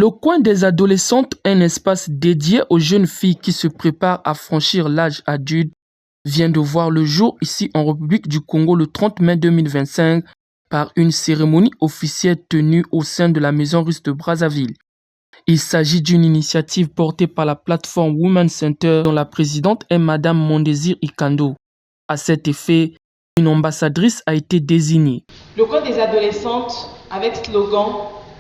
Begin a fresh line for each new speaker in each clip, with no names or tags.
Le coin des adolescentes, un espace dédié aux jeunes filles qui se préparent à franchir l'âge adulte, vient de voir le jour ici en République du Congo le 30 mai 2025 par une cérémonie officielle tenue au sein de la Maison Russe de Brazzaville. Il s'agit d'une initiative portée par la plateforme Women Center dont la présidente est Madame Mondésir Ikando. À cet effet, une ambassadrice a été désignée.
Le coin des adolescentes, avec slogan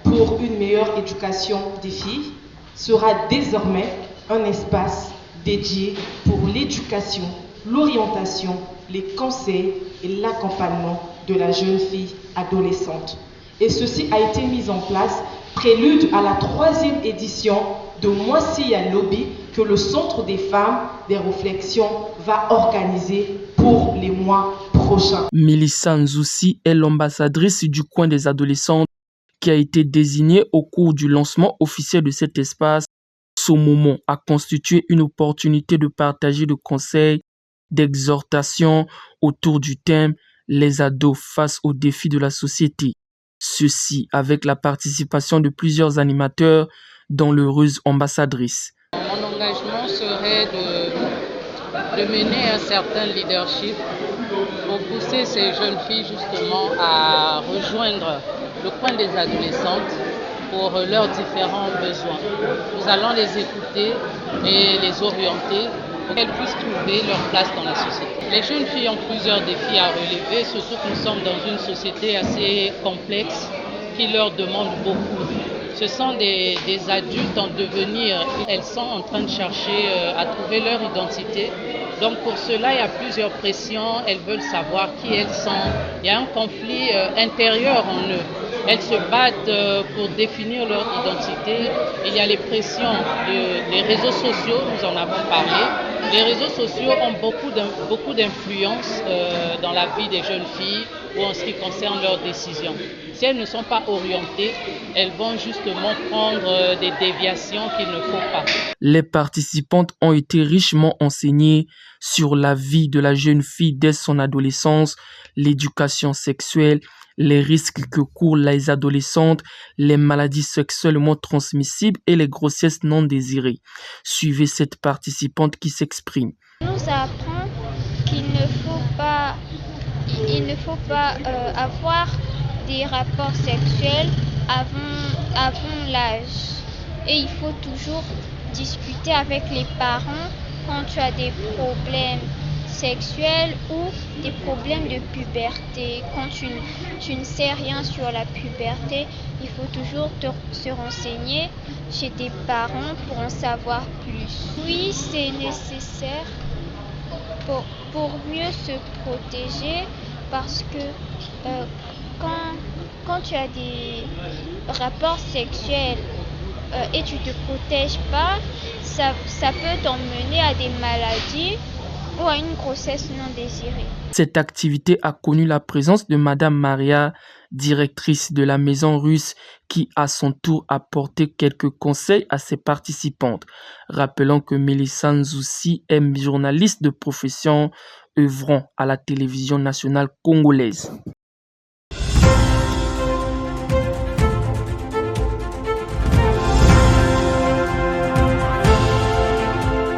« Pour une meilleure éducation des filles », sera désormais un espace dédié pour l'éducation, l'orientation, les conseils et l'accompagnement de la jeune fille adolescente. Et ceci a été mis en place prélude à la 3e édition de Moissia Lobby que le Centre des femmes des réflexions va organiser pour les mois prochains.
Mélissa Nzoussi est l'ambassadrice du coin des adolescentes qui a été désignée au cours du lancement officiel de cet espace. Ce moment a constitué une opportunité de partager de conseils, d'exhortations autour du thème « Les ados face aux défis de la société ». Ceci avec la participation de plusieurs animateurs, dont l'heureuse ambassadrice.
Mon engagement serait de mener un certain leadership pour pousser ces jeunes filles justement à rejoindre le coin des adolescentes pour leurs différents besoins. Nous allons les écouter et les orienter pour qu'elles puissent trouver leur place dans la société. Les jeunes filles ont plusieurs défis à relever, surtout que nous sommes dans une société assez complexe qui leur demande beaucoup. Ce sont des adultes en devenir. Elles sont en train de chercher à trouver leur identité. Donc pour cela, il y a plusieurs pressions. Elles veulent savoir qui elles sont. Il y a un conflit intérieur en eux. Elles se battent pour définir leur identité. Il y a les pressions des réseaux sociaux, nous en avons parlé. Les réseaux sociaux ont beaucoup d'influence dans la vie des jeunes filles ou en ce qui concerne leurs décisions. Si elles ne sont pas orientées, elles vont justement prendre des déviations qu'il ne faut pas.
Les participantes ont été richement enseignées sur la vie de la jeune fille dès son adolescence, l'éducation sexuelle, les risques que courent les adolescentes, les maladies sexuellement transmissibles et les grossesses non désirées. Suivez cette participante qui s'exprime.
On nous apprend qu'il ne faut pas avoir des rapports sexuels avant l'âge. Et il faut toujours discuter avec les parents quand tu as des problèmes sexuels ou des problèmes de puberté. Quand tu ne sais rien sur la puberté, il faut toujours se renseigner chez tes parents pour en savoir plus. Oui, c'est nécessaire pour mieux se protéger parce que quand tu as des rapports sexuels et tu ne te protèges pas, ça peut t'emmener à des maladies ou à une grossesse non désirée.
Cette activité a connu la présence de Madame Maria, directrice de la Maison Russe, qui à son tour a apporté quelques conseils à ses participantes. Rappelons que Mélissa Nzoussi est journaliste de profession œuvrant à la télévision nationale congolaise.